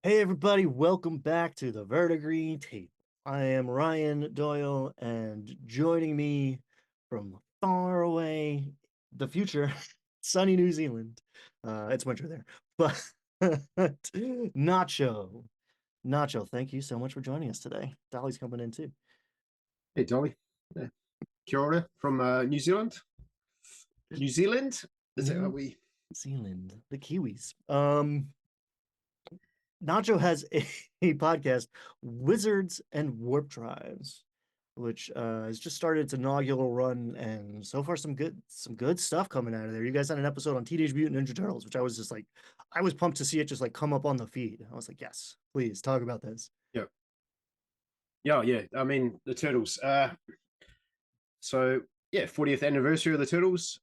Hey everybody, welcome back to the Vertigreen Tape. I am Ryan Doyle, and joining me from far away, the future, sunny New Zealand. It's winter there, but Nacho. Nacho, thank you so much for joining us today. Dolly's coming in too. Hey, Dolly. Yeah. Kia ora from New Zealand. New Zealand? Is it? Are New we? Zealand, the Kiwis. Nacho has a podcast, Wizards and Warpdrives, which has just started its inaugural run, and so far some good stuff coming out of there. You guys had an episode on Teenage Mutant Ninja Turtles, which I was just like, I was pumped to see it just like come up on the feed. I was like, yes, please talk about this. Yeah. Yeah, yeah. I mean, the Turtles. So yeah, 40th anniversary of the Turtles.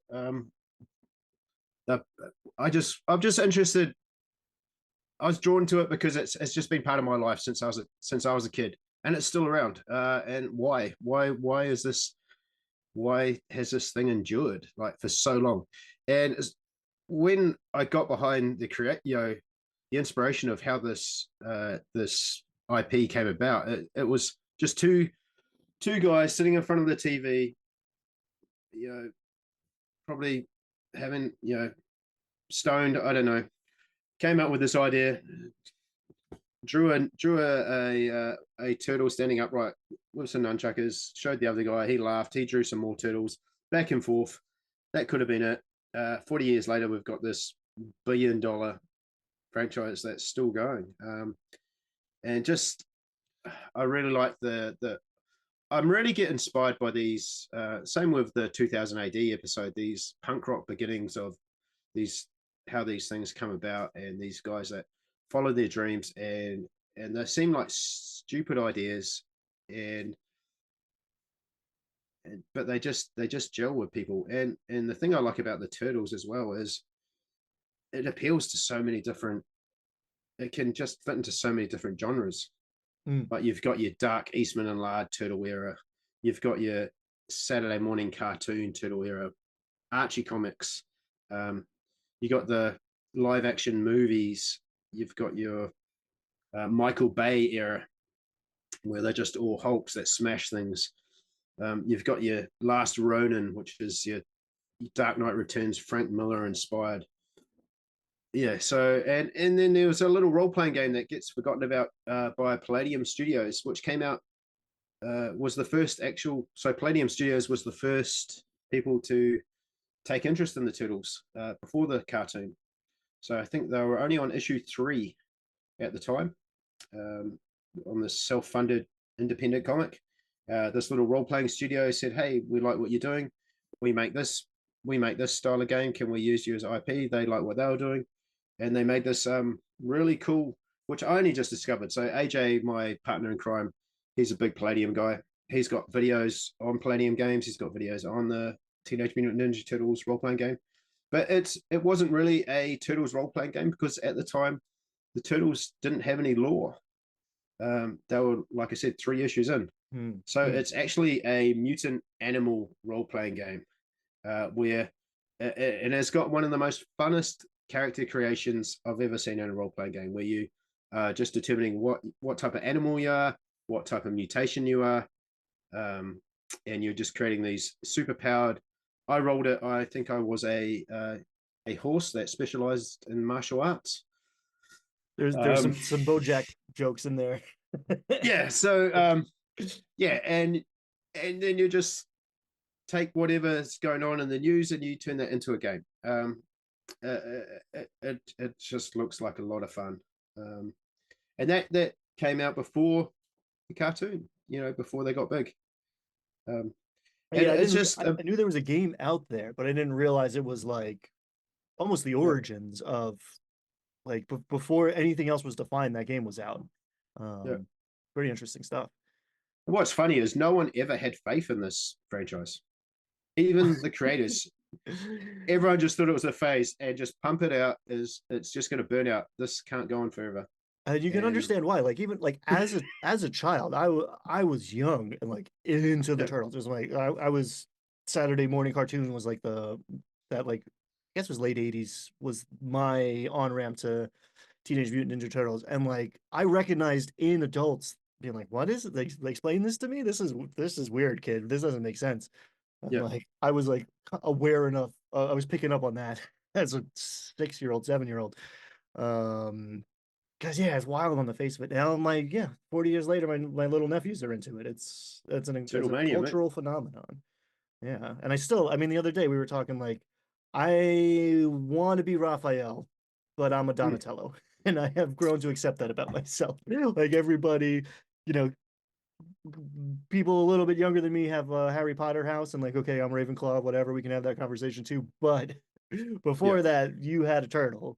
The, I'm just interested. I was drawn to it because it's just been part of my life since I was a kid, and it's still around. And why is this? Why has this thing endured like for so long? And when I got behind the inspiration of how this IP came about, it was just two guys sitting in front of the TV, you know, probably having stoned, I don't know, came up with this idea, drew a turtle standing upright with some nunchuckers, showed the other guy, he laughed, he drew some more turtles, back and forth. That could have been it. 40 years later, we've got this $1 billion franchise that's still going. And just, I really like the. I'm really get inspired by these. Same with the 2000 AD episode. These punk rock beginnings of these, how these things come about, and these guys that follow their dreams, and they seem like stupid ideas, and but they just gel with people. And the thing I like about the Turtles as well is it appeals to so many different. It can just fit into so many different genres. Mm. Like you've got your dark Eastman and Laird Turtle era, you've got your Saturday morning cartoon Turtle era, Archie comics, um, you got the live action movies, you've got your Michael Bay era where they're just all Hulks that smash things. You've got your Last Ronin, which is your Dark Knight Returns, Frank Miller inspired. Yeah, so and then there was a little role playing game that gets forgotten about by Palladium Studios, which came out was the first actual. So Palladium Studios was the first people to take interest in the Turtles before the cartoon. So I think they were only on issue 3 at the time, um, on this self-funded independent comic. This little role-playing studio said, "Hey, we like what you're doing. We make this. We make this style of game. Can we use you as IP?" They like what they were doing, and they made this really cool, which I only just discovered. So AJ, my partner in crime, he's a big Palladium guy. He's got videos on Palladium games. He's got videos on the Teenage Mutant Ninja Turtles role-playing game. But it wasn't really a Turtles role-playing game because at the time the Turtles didn't have any lore. They were, like I said, 3 issues in. Mm. So Mm. it's actually a mutant animal role-playing game where and it's got one of the most funnest character creations I've ever seen in a role-playing game, where you are just determining what type of animal you are, what type of mutation you are, and you're just creating these super powered. I rolled it. I think I was a horse that specialized in martial arts. There's Um, some BoJack jokes in there. yeah. So yeah, and then you just take whatever's going on in the news and you turn that into a game. It just looks like a lot of fun, and that came out before the cartoon. Before they got big. Um, and Yeah, it's just I knew there was a game out there, but I didn't realize it was like almost the yeah, origins of like before anything else was defined, that game was out. yeah. Um, Pretty interesting stuff. What's funny is no one ever had faith in this franchise. Even the creators, everyone just thought it was a phase and just pump it out. Is It's just going to burn out. This can't go on forever. And you can And understand why. Like even like as a child, I was young and like into the yeah, turtles. It was like I was Saturday morning cartoon was like that like I guess it was late 80s was my on ramp to Teenage Mutant Ninja Turtles, and like I recognized in adults being like, "What is it? They explain this to me. This is weird, kid. This doesn't make sense." And Yeah, like I was like aware enough. I was picking up on that as a 6-year-old, 7-year-old. Because yeah, it's wild on the face of it. Now I'm like, yeah, 40 years later, my little nephews are into it. It's a Turtle Mania, mate. cultural phenomenon. Yeah. And I mean, the other day we were talking like, I want to be Raphael, but I'm a Mm, Donatello. And I have grown to accept that about myself. Like everybody, you know, people a little bit younger than me have a Harry Potter house, and like, okay, I'm Ravenclaw, whatever, we can have that conversation too. But yeah, before that, you had a turtle.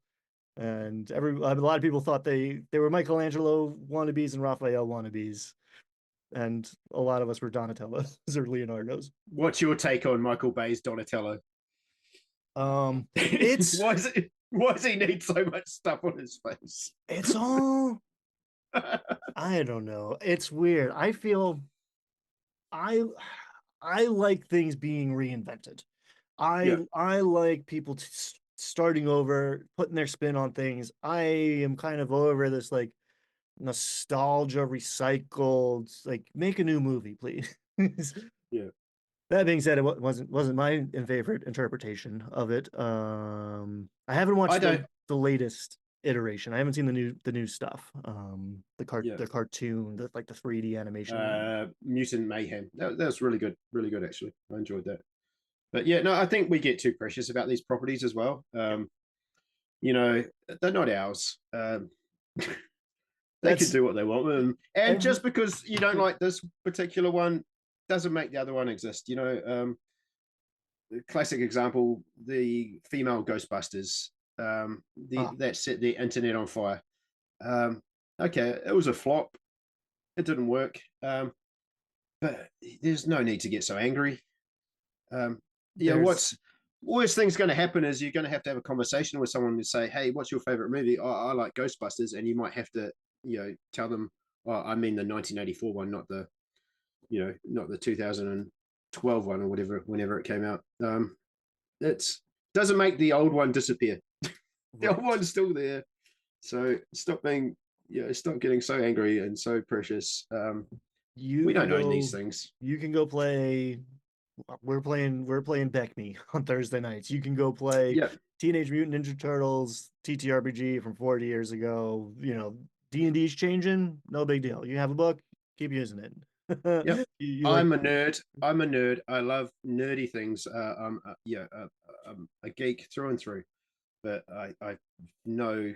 And a lot of people thought they were Michelangelo wannabes and Raphael wannabes. And a lot of us were Donatellos or Leonardos. what's your take on Michael Bay's Donatello? Um, it's Why does he need so much stuff on his face? it's all I don't know. It's weird. I I like things being reinvented. I Yeah, I like people starting over, putting their spin on things. I am kind of over this like nostalgia recycled, like make a new movie, please. yeah. That being said, it wasn't my favorite interpretation of it. I haven't I watched don't. the latest iteration. I haven't seen the new stuff. Yeah, The cartoon, like the 3D animation one. Mutant Mayhem. That was really good actually. I enjoyed that. But yeah, no, I think we get too precious about these properties as well. Yeah, You know, they're not ours. They could that's do what they want with them. And every just because you don't like this particular one doesn't make the other one exist. Classic example, the female Ghostbusters, ah, that set the internet on fire. Um, okay, it was a flop. It didn't work. But there's no need to get so angry. Um, yeah, there's what's worst thing's going to happen is you're going to have a conversation with someone and say, "Hey, what's your favorite movie?" Oh, I like Ghostbusters, and you might have to, tell them, "Oh, I mean the 1984 one, not the 2012 one or whatever, whenever it came out." It's doesn't make the old one disappear. The old right. one's still there. So stop getting so angry and so precious. You We can don't own these go. things. You can go play. We're playing Beck Me on Thursday nights. You can go play Yeah, Teenage Mutant Ninja Turtles TTRPG from 40 years ago. D&D's changing, no big deal. You have a book, keep using it. yep. You like I'm a nerd. I'm a nerd. I love nerdy things. I'm a geek through and through. But I know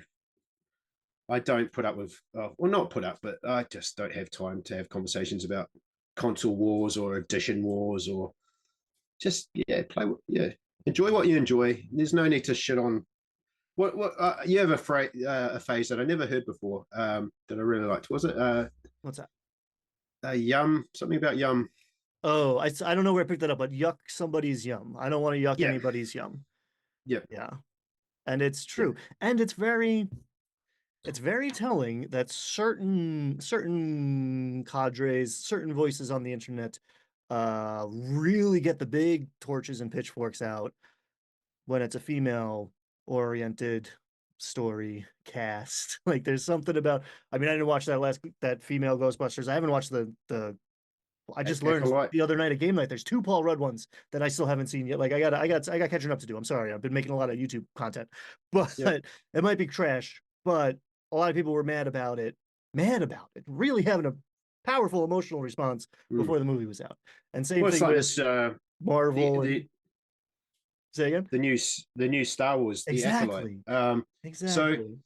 I don't put up with, well, not put up, but I just don't have time to have conversations about console wars or edition wars or just enjoy what you enjoy. There's no need to shit on what you have a phase that I never heard before, that I really liked. Was it what's that? yum, something about yum? Oh, I don't know where I picked that up, but yuck somebody's yum. I don't want to yuck Yeah, anybody's yum. yeah, Yeah. And it's yeah. true. And it's very telling that certain cadres, certain voices on the internet really get the big torches and pitchforks out when it's a female oriented story cast. Like there's something about I mean I didn't watch that female Ghostbusters. I haven't watched the I just learned Acolyte. the other night at game night there's two Paul Rudd ones that I still haven't seen yet. Like I got catching up to do. I'm sorry. I've been making a lot of YouTube content. But Yep. it might be trash, but a lot of people were mad about it. Mad about it. Really having a powerful emotional response Mm. before the movie was out. And same Well, it's thing like with this. The Marvel and the say again? the new Star Wars, the Acolyte. Exactly. So Exactly.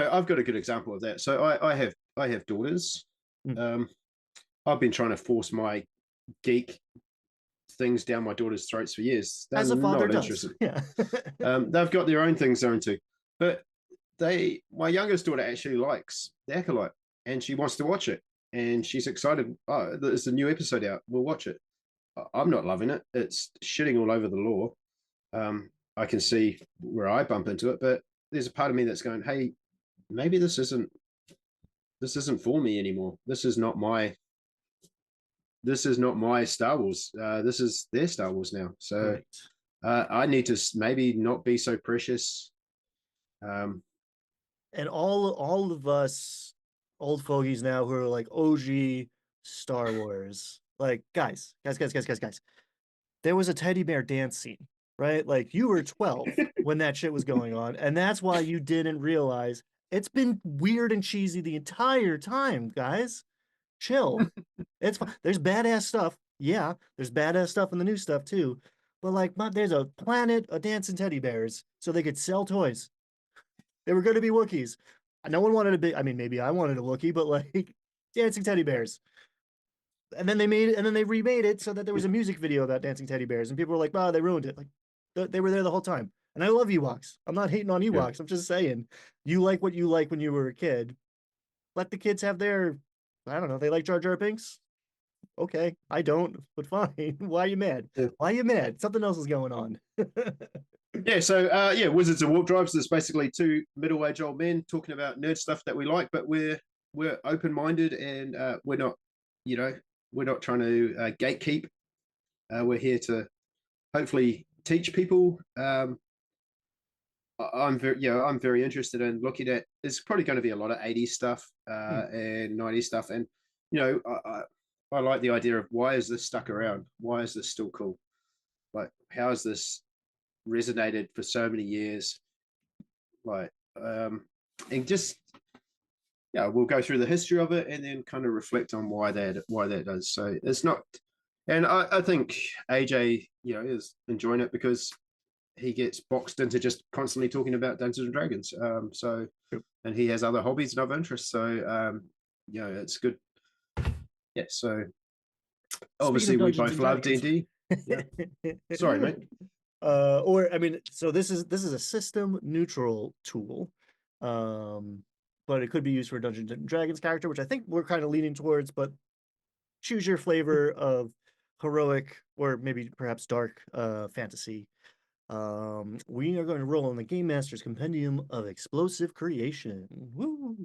I've got a good example of that. So I have daughters. Mm. Um, I've been trying to force my geek things down my daughter's throats for years. They're As a father not does. interested. Yeah. They've got their own things they're into, but my youngest daughter actually likes the Acolyte, and she wants to watch it, and she's excited. Oh, there's a new episode out. We'll watch it. I'm not loving it. It's shitting all over the law. I can see where I bump into it, but there's a part of me that's going, "Hey, maybe this isn't for me anymore. This is not my Star Wars. This is their Star Wars now. So Right. I need to maybe not be so precious. Um, and all of us old fogies now who are like OG Star Wars, like guys, there was a teddy bear dance scene, right? Like you were 12 when that shit was going on, and that's why you didn't realize it's been weird and cheesy the entire time, guys. Chill. It's fine. There's badass stuff. Yeah, there's badass stuff in the new stuff too. But like, there's a planet of dancing teddy bears, so they could sell toys. They were going to be Wookiees. No one wanted a big. I mean, maybe I wanted a Wookiee, but like dancing teddy bears. And then they remade it so that there was a music video about dancing teddy bears, and people were like, "Oh, they ruined it." Like, they were there the whole time. And I love Ewoks. I'm not hating on Yeah. Ewoks. I'm just saying, you like what you like when you were a kid. Let the kids have their. I don't know. They like Jar Jar Binks. Okay, I don't, but fine. Why are you mad? Yeah. Why are you mad? Something else is going on. Yeah, so Wizards of Warpdrives is basically two middle-aged old men talking about nerd stuff that we like, but we're open-minded and we're not, you know, we're not trying to gatekeep. We're here to hopefully teach people. I'm very, I'm very interested in looking at. There's probably going to be a lot of '80s stuff Hmm. and '90s stuff, and you know, I like the idea of why is this stuck around? Why is this still cool? Like, how has this resonated for so many years? Like, and just yeah, we'll go through the history of it and then kind of reflect on why that does. So it's not, and I think AJ, is enjoying it because he gets boxed into just constantly talking about Dungeons and Dragons. And he has other hobbies and other interests. So it's good. Yeah. So Speaking of obviously we Dungeons both and love D and Dragons, D. Yeah. Sorry, mate. or I mean, so this is a system neutral tool, um, but it could be used for a Dungeons and Dragons character, which I think we're kind of leaning towards. But choose your flavor of heroic or maybe perhaps dark fantasy. We are going to roll on the Game Master's Compendium of Explosive Creation. Woo!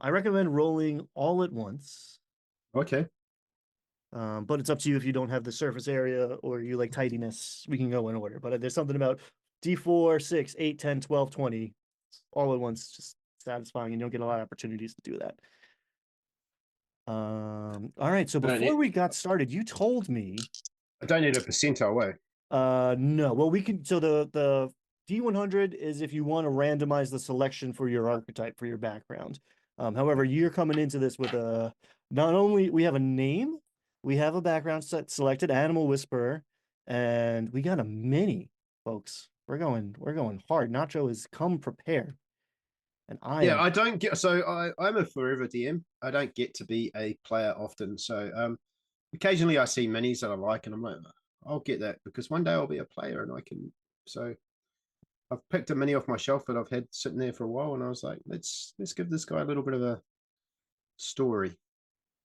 I recommend rolling all at once. Okay. But it's up to you if you don't have the surface area or you like tidiness. We can go in order. But there's something about D4, 6, 8, 10, 12, 20 all at once, just satisfying. And you don't get a lot of opportunities to do that. All right. So I don't before need. we got started, you told me I don't need a percentile way. no. Well, we can. So the D100 is if you want to randomize the selection for your archetype for your background. However, you're coming into this with a not only we have a name, we have a background set selected, Animal Whisperer, and we got a mini, folks. We're going hard. Nacho has come prepared, and I Yeah, am. I don't get. So I'm a forever DM. I don't get to be a player often. So occasionally I see minis that I like, and I'm like, I'll get that because one day I'll be a player, and I can. So I've picked a mini off my shelf that I've had sitting there for a while, and I was like, let's give this guy a little bit of a story.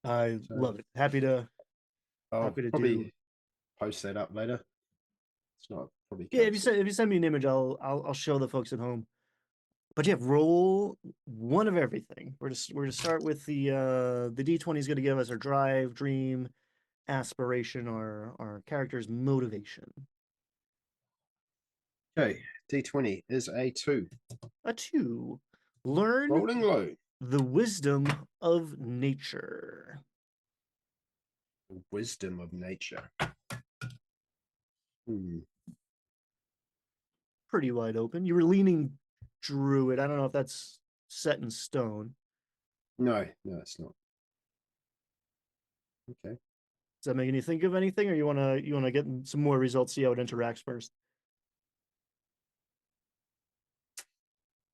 I So love it. Happy to I'll happy to do. probably post that up later. It's not probably Yeah, can't see. if you send me an image, I'll show the folks at home. But yeah, roll one of everything. We're to start with the D20 is going to give us our drive, dream, aspiration, our character's motivation. Okay, D20 is a 2. A 2. Learn Rolling low. the wisdom of nature. Wisdom of nature. Hmm. Pretty wide open. You were leaning druid. I don't know if that's set in stone. No, it's not. Okay. Does that make you think of anything, or you wanna get some more results, see how it interacts first?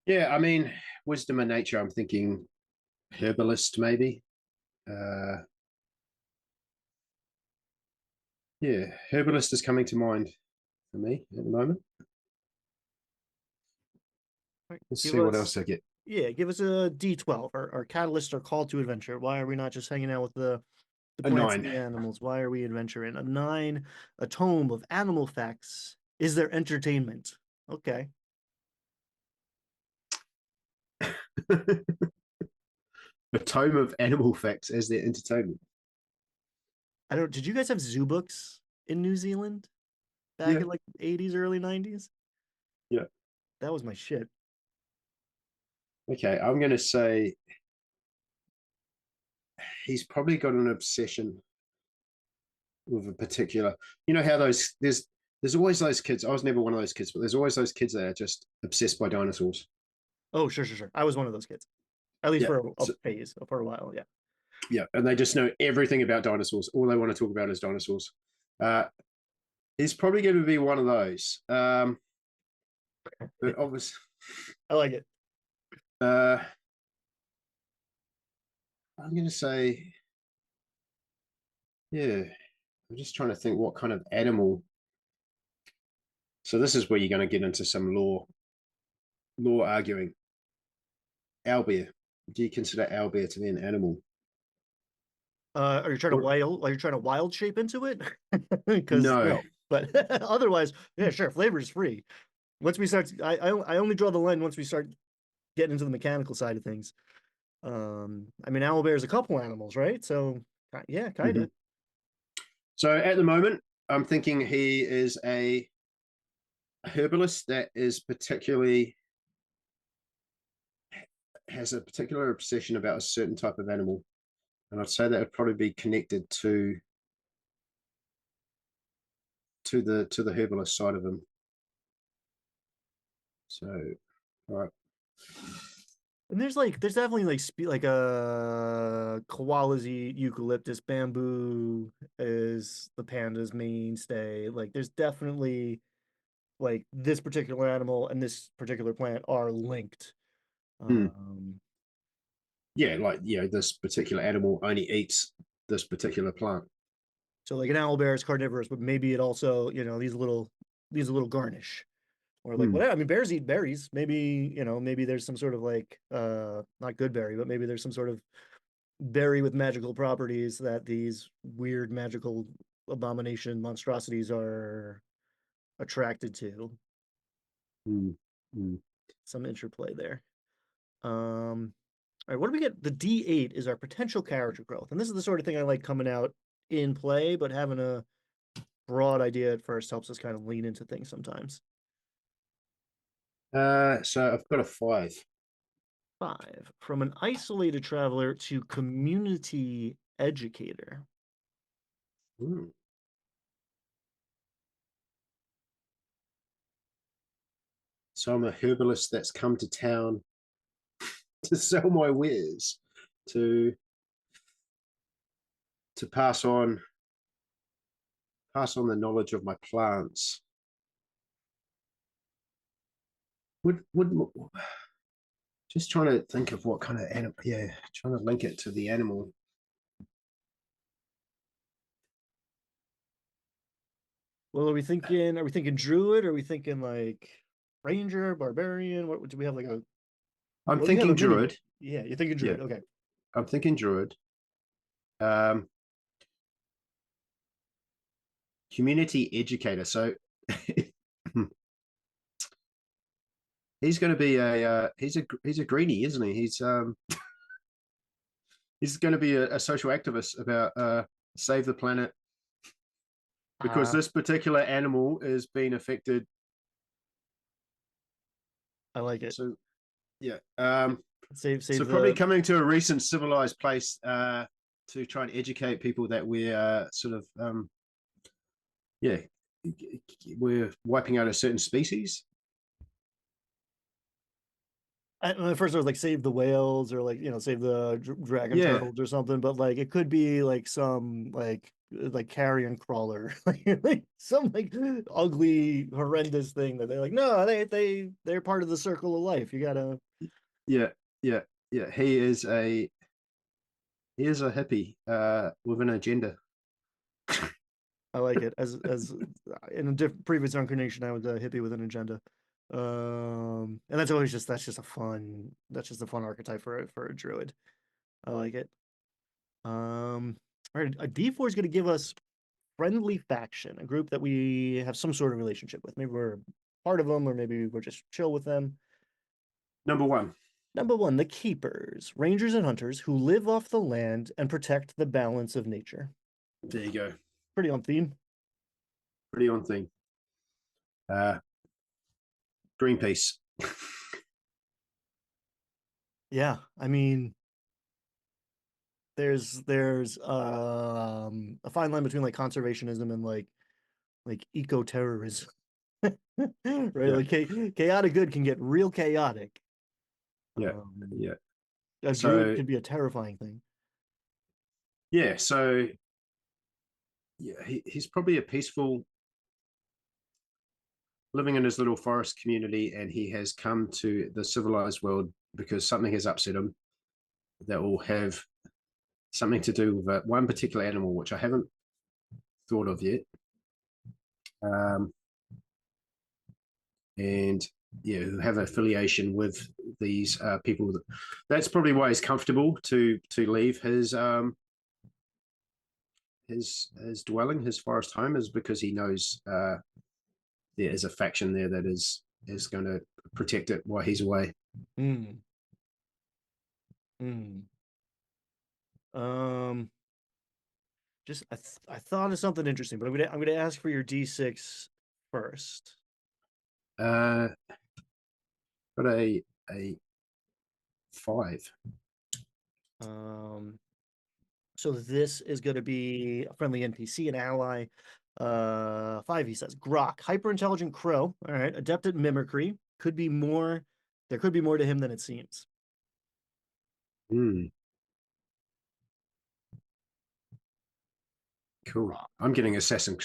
Yeah, I mean, wisdom of nature. I'm thinking herbalist, maybe. Uh, yeah, herbalist is coming to mind for me at the moment. Right. Let's Give see what us else I get. Yeah, give us a D12. Our catalyst, our call to adventure. Why are we not just hanging out with the A plants and 9. the animals? Why are we adventuring? A 9, a tome of animal facts. Is there entertainment? Okay. A tome of animal facts as their entertainment. I don't. Did you guys have zoo books in New Zealand back Yeah, in like '80s, early '90s? yeah. That was my shit. Okay, I'm going to say he's probably got an obsession with a particular. You know how there's always those kids. I was never one of those kids, but there's always those kids that are just obsessed by dinosaurs. Oh, sure, sure, sure. I was one of those kids, at least Yeah, for a so, phase, for a while. Yeah. yeah, and they just know everything about dinosaurs. All they want to talk about is dinosaurs. Uh, he's probably going to be one of those. But obviously, I like it. uh, I'm going to say, yeah. I'm just trying to think what kind of animal. So this is where you're going to get into some law arguing. Owlbear. Do you consider owlbear to be an animal? Are you trying to Or, wild? Are you trying to wild shape into it? Because no. no, but otherwise, yeah, sure. Flavor is free. Once we start, I only draw the line once we start getting into the mechanical side of things. I mean, owlbear is a couple animals, right? So yeah, kind Mm-hmm. of. So at the moment, I'm thinking he is a herbalist that is particularly has a particular obsession about a certain type of animal, and I'd say that would probably be connected to the herbalist side of him. So, all right. And there's definitely like koalas eat eucalyptus, bamboo is the panda's mainstay. Like there's definitely like this particular animal and this particular plant are linked. Hmm. Um, Yeah, like this particular animal only eats this particular plant. so like an owl bear is carnivorous, but maybe it also, these a little garnish or like Hmm. whatever. I mean, bears eat berries. Maybe, maybe there's some sort of like not good berry, but maybe there's some sort of berry with magical properties that these weird magical abomination monstrosities are attracted to. Hmm. Hmm. Some interplay there. All right, what do we get? The D8 is our potential character growth. And this is the sort of thing I like coming out in play, but having a broad idea at first helps us kind of lean into things sometimes. So I've got a 5. 5. From an isolated traveler to community educator. Hmm. So I'm a herbalist that's come to town to sell my wares, to to pass on the knowledge of my plants. Would just trying to think of what kind of animal. Yeah, trying to link it to the animal. Well, are we thinking druid? Are we thinking like ranger, barbarian? What do we have like a I'm well, you have a thinking mini. druid. Yeah, you're thinking Yeah, druid. Okay. I'm thinking druid. Um, community educator. So he's going to be he's a greenie, isn't he? He's going to be a social activist about save the planet because Uh, this particular animal is being affected. I like it. So yeah, so Save probably the coming to a recent civilized place to try and educate people that we're sort of yeah, we're wiping out a certain species. at first I was like save the whales or like save the dragon Yeah, turtles or something, but like it could be like some like carrion crawler, like some like ugly horrendous thing that they're like no they're part of the circle of life. You gotta. yeah, yeah, yeah. He is a hippie with an agenda. I like it. As in a previous incarnation, I was a hippie with an agenda. And that's just a fun archetype for a druid. I like it. All right, a D4 is going to give us friendly faction, a group that we have some sort of relationship with. Maybe we're part of them, or maybe we're just chill with them. Number one. Number one, the keepers, rangers and hunters who live off the land and protect the balance of nature. There you go. Pretty on theme. Pretty on thing. Uh, Greenpeace. Yeah, I mean, there's a fine line between like conservationism and like eco-terrorism. Right? Yeah, Like chaotic good can get real chaotic. yeah, Um, yeah. a good So can be a terrifying thing. yeah, so yeah, he's probably a peaceful living in his little forest community, and he has come to the civilized world because something has upset him that will have something to do with one particular animal, which I haven't thought of yet. Um, and yeah, who have affiliation with these people. That's probably why he's comfortable to leave his dwelling, his forest home, is because he knows there is a faction there that is going to protect it while he's away. Mm, mm. Um, just I thought of something interesting, but I'm gonna ask for your D6 first. Uh, got a 5. Um, so this is going to be a friendly NPC, an ally. Five, he says. Grok, hyper intelligent crow. All right, adept at mimicry. Could be more. There could be more to him than it seems. Mm, cool. Grok. I'm getting Assassin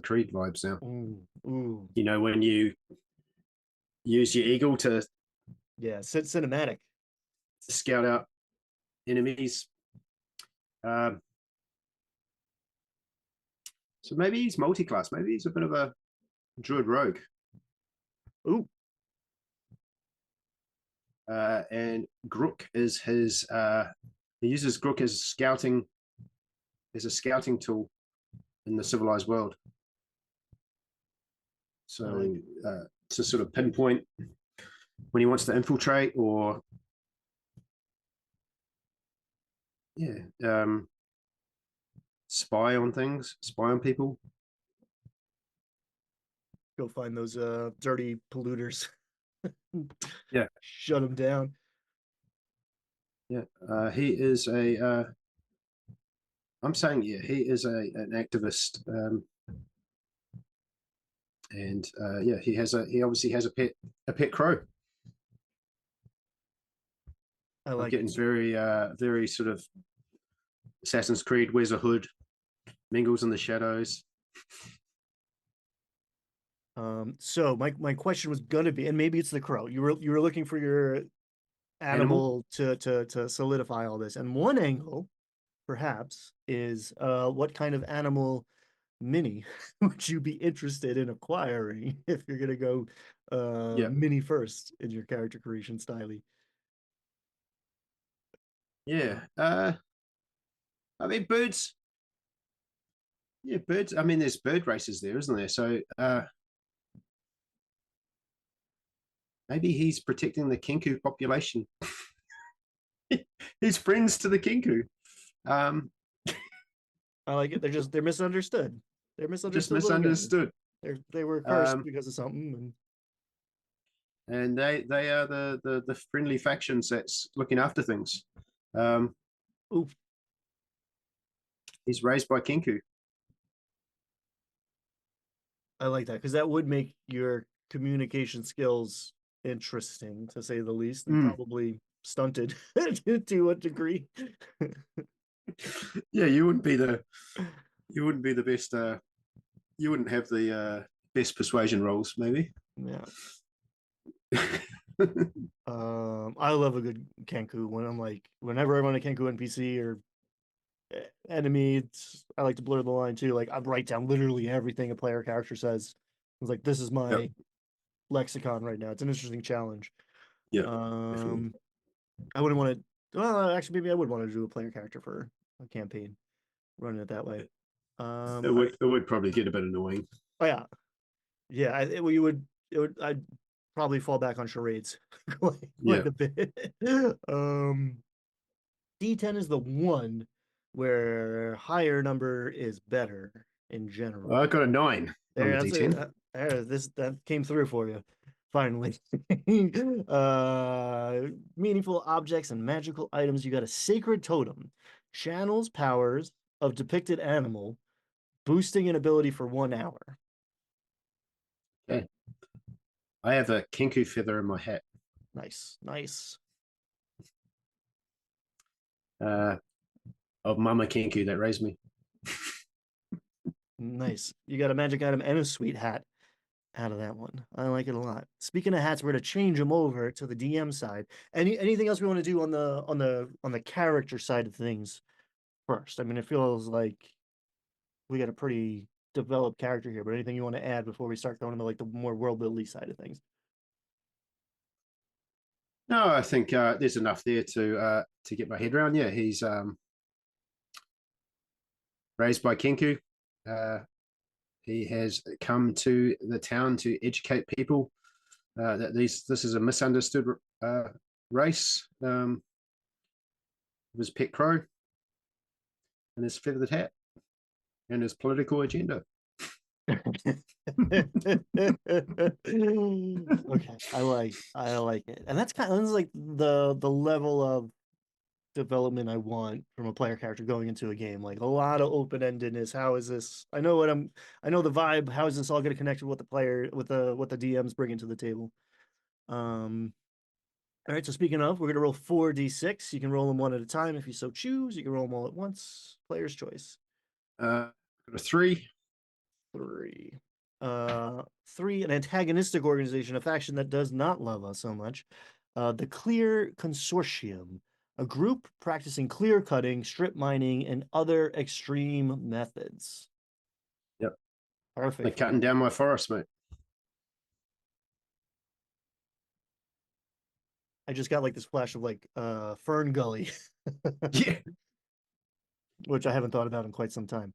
Creed vibes now. Ooh, ooh, You know, when you use your eagle to yeah, cinematic. scout out enemies. Um, so maybe he's multi-class. Maybe he's a bit of a druid rogue. Ooh, And Grook is his. He uses Grook as a scouting tool in the civilized world. I So like. to sort of pinpoint when he wants to infiltrate or yeah, spy on things, spy on people. Go find those dirty polluters. Yeah, Shut them down. yeah. He is a. I'm saying yeah, he is an activist, and yeah, he obviously has a pet crow. I I'm like it. getting very sort of Assassin's Creed. Wears a hood, mingles in the shadows. So my question was gonna be, and maybe it's the crow. You were looking for your Animal. animal to solidify all this. And one angle, perhaps, is what kind of animal mini would you be interested in acquiring if you're gonna go Yeah, mini first in your character creation style? yeah. I mean, birds. Yeah, birds. I mean, there's bird races there, isn't there? So maybe he's protecting the kinku population. He's friends to the kinku. Um, I like it. They're misunderstood. They're just misunderstood little guys. misunderstood. They were cursed Um, because of something. and they are the friendly factions that's looking after things. Um, And oof, he's raised by kinku. I like that because that would make your communication skills interesting to say the least, and Mm. probably stunted to a degree. Yeah, you wouldn't be the best. You wouldn't have the best persuasion roles, maybe. Yeah. I love a good Kenku when I'm like, whenever I run a Kenku NPC or enemy, I like to blur the line too. Like I write down literally everything a player character says. I was like, this is Yep. my lexicon right now. It's an interesting challenge. Yeah, definitely. Um, I wouldn't want to. Well, actually, maybe I would want to do a player character for a campaign, running it that way. It All would right. it would probably get a bit annoying. Oh yeah, yeah. Well, you would. It would. I. probably fall back on charades quite, Yeah, quite a bit. D10 is the one where higher number is better in I general. got a 9 on There, the that's D10. this that came through for you, finally. uh, Meaningful objects and magical items. You got a sacred totem, channels powers of depicted animal, boosting an ability for 1 hour. Okay. I have a Kenku feather in my hat. Nice, nice, Uh, of Mama Kenku that raised me. nice. You got a magic item and a sweet hat out of that one. I like it a lot. Speaking of hats, we're gonna change them over to the DM side. Anything else we want to do on the character side of things first? I mean, it feels like we got a pretty developed character here, but anything you want to add before we start going into like the more world building side of things? No, I think there's enough there to get my head around. Yeah, he's raised by Kenku. Uh, he has come to the town to educate people that this is a misunderstood race. His pet crow and his feathered hat and his political agenda. Okay, I like it, and that's kind of this is like the level of development I want from a player character going into a game. Like a lot of open endedness. How is this? I know the vibe. How is this all going to connect with what the player with the what the DM's bringing to the table? Um, all right. So speaking of, we're gonna roll 4d6. You can roll them one at a time if you so choose. You can roll them all at once. Player's choice. Got a 3. Three. Three, an antagonistic organization, a faction that does not love us so much. The Clear Consortium, a group practicing clear cutting, strip mining, and other extreme methods. Yep, they're Perfect for cutting you. down my forest, mate. I just got like this flash of like Fern Gully, Yeah, which I haven't thought about in quite some time.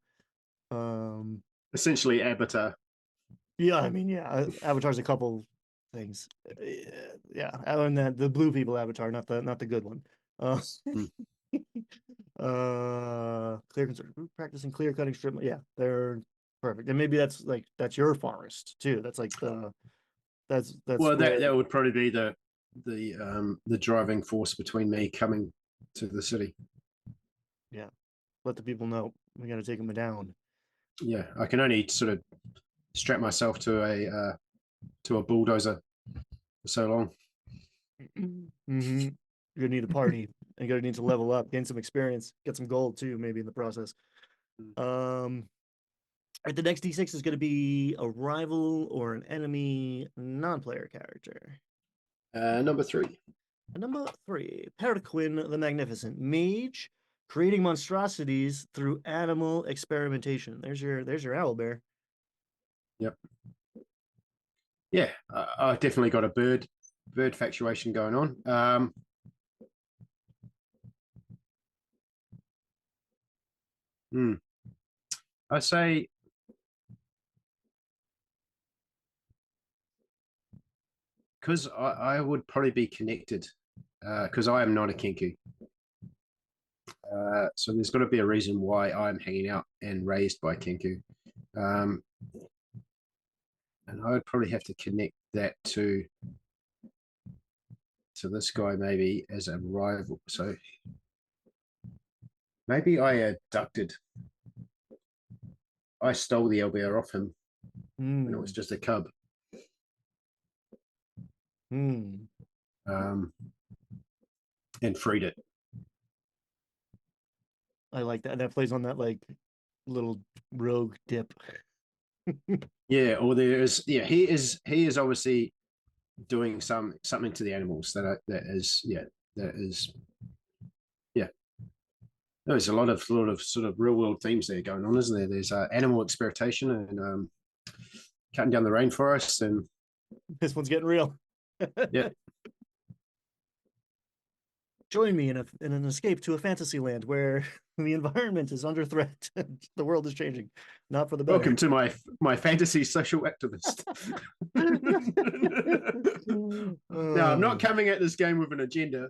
Um, essentially Avatar. yeah, I mean, yeah, Avatar's a couple things. Yeah, and that the blue people Avatar, not the good one. Uh, Hmm. clear concern practicing clear cutting strip. Yeah, they're perfect. And maybe that's your forest too. That's like that's Well, where that would probably be the driving force between me coming to the city. yeah. Let the people know we got to take them down. Yeah, I can only sort of strap myself to a bulldozer for so long. Mm-hmm. You're gonna need a party and you're gonna need to level up, gain some experience, get some gold too, maybe in the process. Um, all right, the next D6 is going to be a rival or an enemy non-player character. Number 3. Number three, Perquin the Magnificent, mage, creating monstrosities through animal experimentation. There's your owl bear. Yep. Yeah, I definitely got a bird factuation going on. Hmm. I say because I would probably be connected because I am not a Kenku. So there's got to be a reason why I'm hanging out and raised by Kenku. Um, and I would probably have to connect that to this guy maybe as a rival. So maybe I stole the LBR off him when it was Hmm. just a cub. Hmm. Um, and freed it. I like that. That plays on that like little rogue dip. Yeah, or he is obviously doing something to the animals that is yeah. There's a lot of sort of real world themes there going on, isn't there? There's animal experimentation and cutting down the rainforest, and This one's getting real. yeah, Join me in an escape to a fantasy land where the environment is under threat and the world is changing, not for the better. Welcome to my fantasy social activist. Now, I'm not Um, coming at this game with an agenda.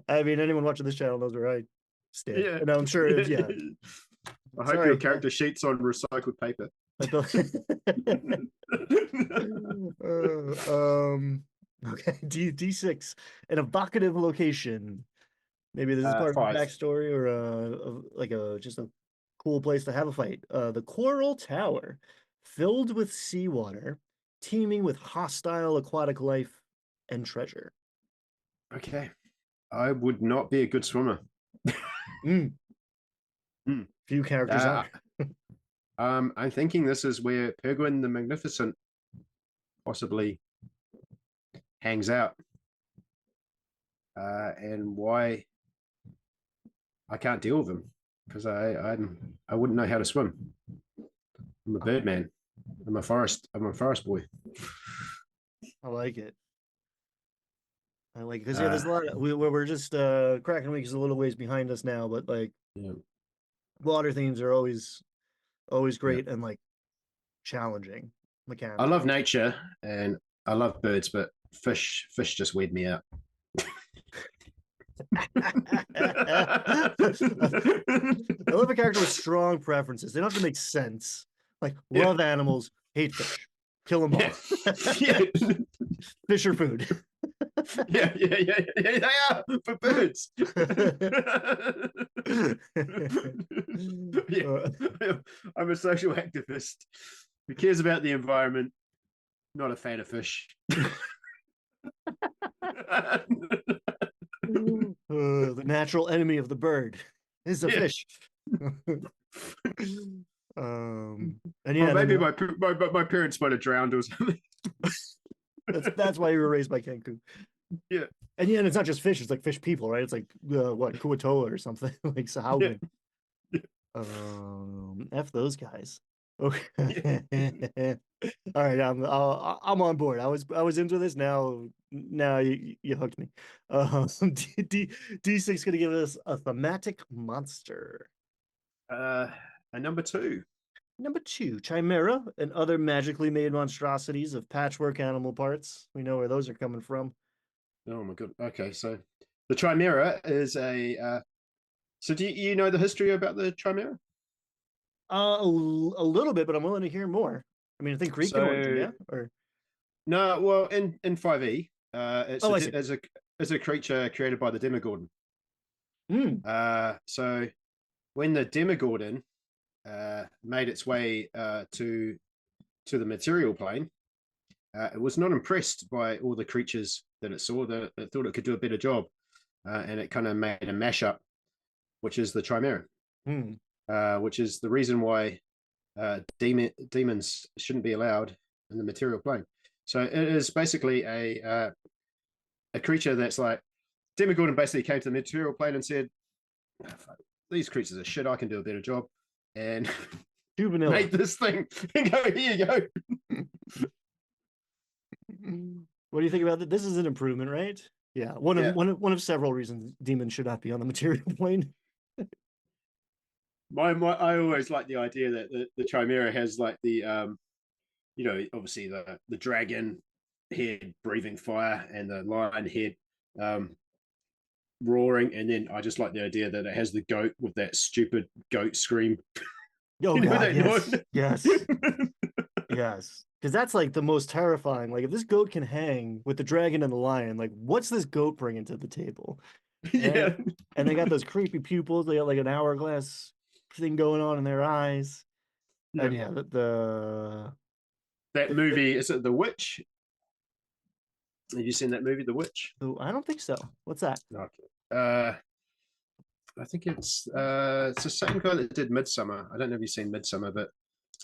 I mean, anyone watching this channel knows where I stand, Yeah. and I'm sure. Yeah, I hope your sorry. character sheets on recycled paper. I built. Okay, D6, an evocative location. Maybe this is part of a Five. backstory or like a just a cool place to have a fight. The Coral Tower, filled with seawater, teeming with hostile aquatic life and treasure. Okay. I would not be a good swimmer. Mm, Mm. few characters Uh, are. I'm thinking this is where Penguin the Magnificent possibly hangs out. And why I can't deal with him because I wouldn't know how to swim. I'm a bird man. I'm a forest boy. I like it. I like it because yeah, Uh, there's a lot of we're just Kraken Week is a little ways behind us now, but like yeah, water themes are always yeah. great and like challenging I mechanically. love nature and I love birds, but fish just weird me out. I love a character with strong preferences. They don't have to make sense. Like Yeah, love animals, hate fish, kill them yeah, all. yeah, Fish are food. yeah. They are for birds. Yeah, Uh, I'm a social activist who cares about the environment. Not a fan of fish. the natural enemy of the bird is a Yeah. fish. And Well, yeah, then maybe my parents might have drowned or something. that's why you were raised by Cancun. Yeah, And yeah, and it's not just fish; it's like fish people, right? It's like what Kuatoa or something like yeah, Sahagin. F those guys. Okay. All right, I'm on board. I was into this. Now you hooked me. D6 gonna give us a thematic monster. uh, and number two. Number two, Chimera and other magically made monstrosities of patchwork animal parts. We know where those are coming from. Oh my god. Okay, so the Chimera is a. So do you know the history about the Chimera? A little bit, but I'm willing to hear more. I mean, I think Greek in origin, So yeah. Or no, well, in 5e, it's oh, I see. as a creature created by the Demogorgon. Hmm. So when the Demogorgon made its way to the material plane, it was not impressed by all the creatures that it saw. That it thought it could do a better job, and it kind of made a mashup, which is the Chimera, Hmm. which is the reason why demons shouldn't be allowed in the material plane. So it is basically a creature that's like Demogorgon basically came to the material plane and said, oh, "These creatures are shit. I can do a better job," and Too vanilla. made this thing and go, "Here you go." What do you think about that? This is an improvement, right? Yeah, Yeah, one of several reasons demons should not be on the material plane. my I always like the idea that the Chimera has like the obviously the dragon head breathing fire and the lion head um roaring, and then I just like the idea that it has the goat with that stupid goat scream. Oh You know God, that noise? yes. Because that's like the most terrifying. Like if this goat can hang with the dragon and the lion, like what's this goat bringing to the table? And Yeah, and they got those creepy pupils. They got like an hourglass thing going on in their eyes. yeah. And yeah, That movie, is it The Witch? Have you seen that movie, The Witch? I don't think so. What's that? Okay. I think it's the same guy that did Midsummer. I don't know if you've seen Midsummer, but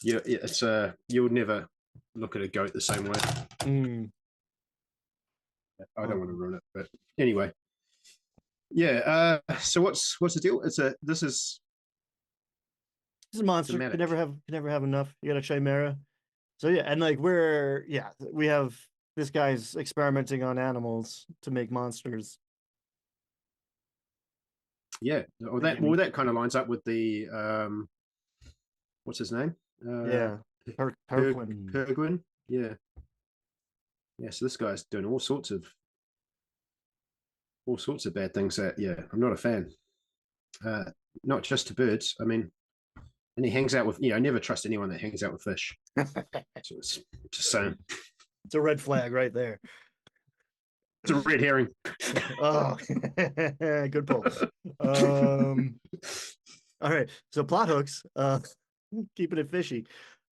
yeah, it's you would never look at a goat the same way. Mm. I don't want to Um, ruin it, but anyway, yeah. So what's the deal? This is This is a monster. thematic. Can never have enough. You got a chimera. So yeah, and like we have this guy's experimenting on animals to make monsters. Yeah, or They that give me, well, that kind of lines up with the what's his name? yeah, Perquin. Pergwin. Yeah, yeah. So this guy's doing all sorts of bad things. That yeah, I'm not a fan. Uh, Not just to birds. I mean, and he hangs out with I never trust anyone that hangs out with fish. So it's just saying, It's a red flag right there. it's a red herring. Oh, good pull. Um, all right. So plot hooks, keeping it fishy.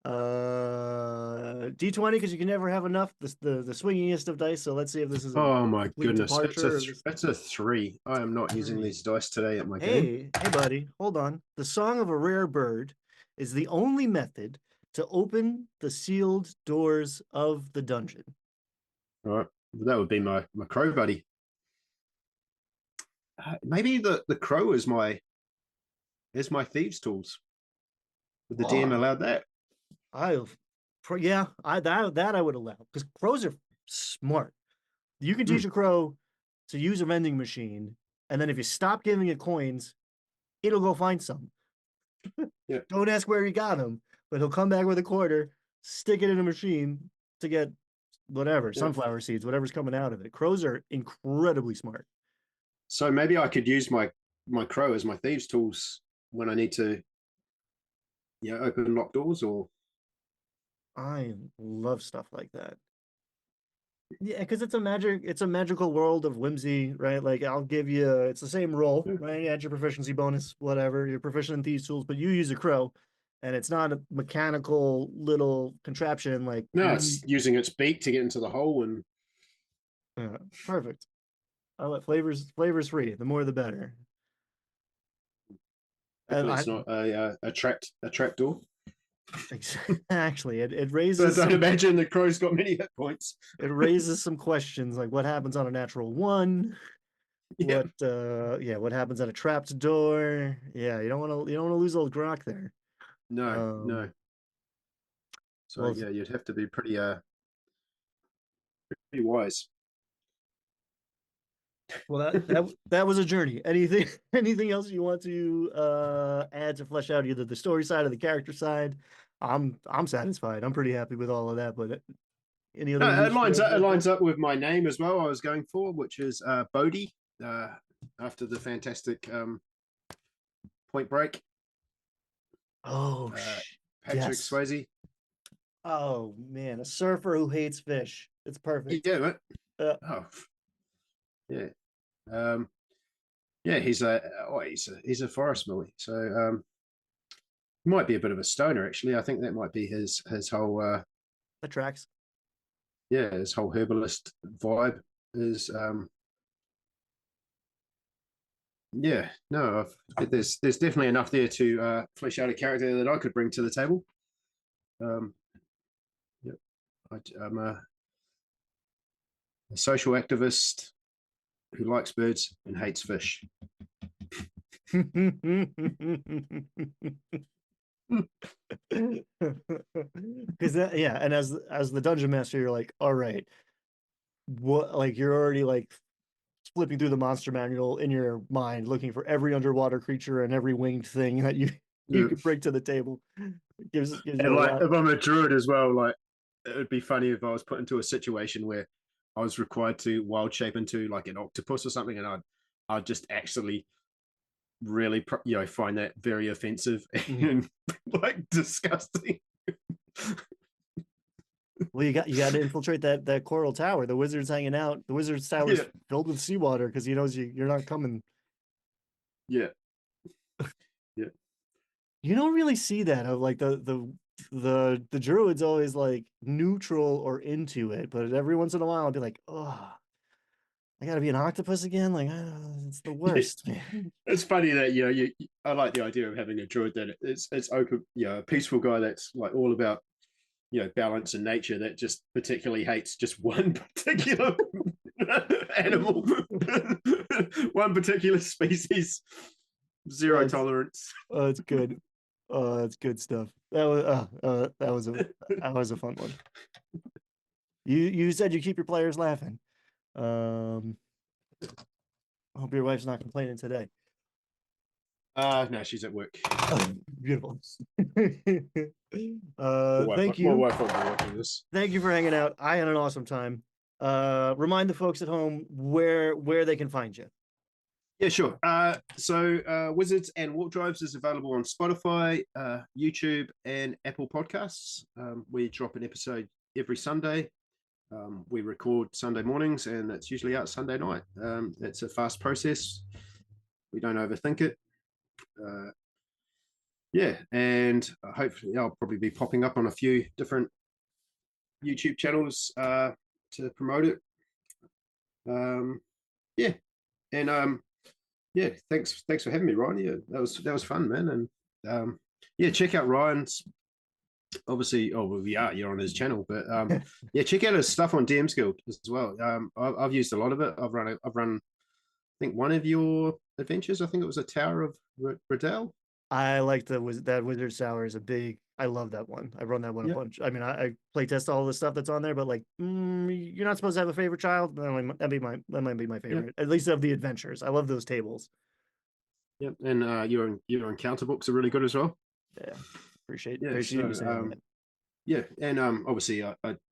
D20 because you can never have enough. The swingingest of dice. So let's see if this is a Oh my complete goodness, departure of this it's a three. I am not using three. these dice today at my game. Hey, buddy, hold on. The song of a rare bird is the only method to open the sealed doors of the dungeon. All right, that would be my crow buddy. Maybe the crow is my thieves tools. Would the DM Oh, allowed that? I, yeah, that I would allow because crows are smart. You can teach Mm, a crow to use a vending machine, and then if you stop giving it coins, it'll go find some. yeah, Don't ask where he got them, but he'll come back with a quarter, stick it in a machine to get whatever, yeah. sunflower seeds, whatever's coming out of it. Crows are incredibly smart. So maybe I could use my crow as my thieves tools when I need to open locked doors or I love stuff like that. Yeah, because it's a magical world of whimsy, right? Like I'll give you it's the same roll, yeah. right? You add your proficiency bonus, whatever. You're proficient in these tools, but you use a crow, and it's not a mechanical little contraption like No, you it's using its beak to get into the hole and perfect. I let flavors free. The more the better. And hopefully I it's not a trap door. actually it So I raises don't some imagine the crow's got many hit points. it raises some questions like what happens on a natural one? Yeah. What happens at a trapped door? Yeah, you don't want to lose old Grok there. No, no. Um, So well, yeah, you'd have to be pretty wise. that was a journey. Anything anything else you want to add to flesh out either the story side or the character side? I'm satisfied. I'm pretty happy with all of that. But any other No, it loose lines threads up. It out there? lines up with my name as well. I was going for, which is Bodhi, uh, after the fantastic Point Break. Oh, Uh, Patrick yes. Swayze. Oh man, a surfer who hates fish. It's perfect. Yeah, mate. Uh, Oh, yeah. Um, yeah, he's a forest millie. So he might be a bit of a stoner actually. I think that might be his whole that tracks. his whole herbalist vibe is yeah, no, there's definitely enough there to flesh out a character that I could bring to the table. Um, yeah, I'm a social activist who likes birds and hates fish. Because yeah, and as the dungeon master, you're like, all right, what like you're already like flipping through the monster manual in your mind, looking for every underwater creature and every winged thing that you you Yeah. could bring to the table. Gives you And a like lot. if I'm a druid as well, like it would be funny if I was put into a situation where I was required to wild shape into like an octopus or something, and I'd just actually really find that very offensive Mm. and like disgusting. Well, you got to infiltrate that coral tower. The wizard's hanging out. The wizard's tower is Yeah, filled with seawater because he knows you're not coming. yeah, yeah. You don't really see that of like the druid's always like neutral or into it, but every once in a while I'll be like, oh, I gotta be an octopus again. Like, it's the Yeah. worst, man. It's funny that I like the idea of having a druid that it's open, a peaceful guy that's like all about balance and nature that just particularly hates just one particular animal, one particular species, zero Oh, tolerance. it's good. Oh, that's good stuff. That was a fun one. You said you keep your players laughing. I hope your wife's not complaining today. No, she's at work. Beautiful. My wife, Thank my you. wife won't be watching this. Thank you for hanging out. I had an awesome time. Remind the folks at home where they can find you. Yeah, sure. Wizards and Warpdrives is available on Spotify, YouTube, and Apple Podcasts. We drop an episode every Sunday. We record Sunday mornings, and it's usually out Sunday night. It's a fast process. We don't overthink it. Yeah, and hopefully I'll probably be popping up on a few different YouTube channels to promote it. Yeah, and yeah, thanks for having me, Ryan. Yeah, that was fun, man. And yeah, check out Ryan's. Obviously, oh well, yeah, you're on his channel, but yeah, check out his stuff on DM's Guild as well. I've used a lot of it. I've run, I think one of your adventures. I think it was a Tower of Riddell. I like that Wizard Sour is a big. I love that one. I run that one a Yeah, bunch. I mean, I play test all the stuff that's on there, but like, you're not supposed to have a favorite child. That might be my yeah, favorite, at least of the adventures. I love those tables. yeah. And your encounter books are really good as well. Yeah, appreciate Yeah, appreciate you so saying that. yeah, and obviously,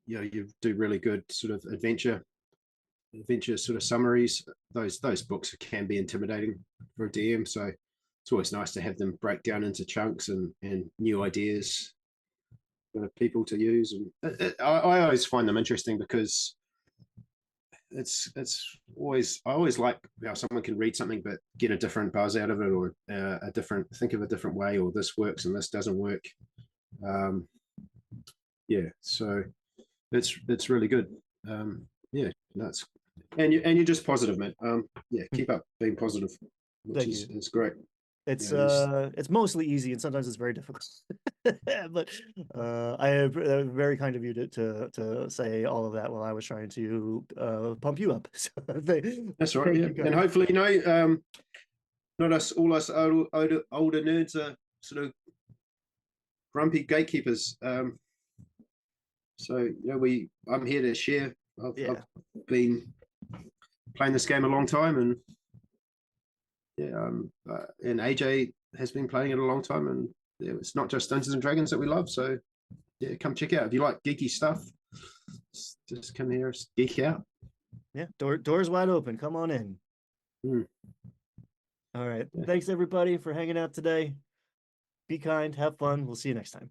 you do really good sort of adventure sort of summaries. Those books can be intimidating for a DM, so it's always nice to have them break down into chunks and new ideas for people to use. And I always find them interesting because it's always I always like how someone can read something but get a different buzz out of it, or a different think of a different way, or this works and this doesn't work. Yeah, so it's really good. Yeah, that's and you're just positive, man. Yeah, keep up being positive, which Thank you. is great. It's mostly easy and sometimes it's very difficult. But I have very kind of you to say all of that while I was trying to pump you up. So That's right. thank Yeah, you and guys. hopefully, not us older nerds are sort of grumpy gatekeepers. So I'm here to share. Yeah. I've been playing this game a long time, and yeah, and AJ has been playing it a long time, and yeah, it's not just Dungeons and Dragons that we love. So yeah, come check out if you like geeky stuff. Just come here, geek out. Yeah. Doors wide open. Come on in. Mm. All right. Yeah. Thanks everybody for hanging out today. Be kind, have fun. We'll see you next time.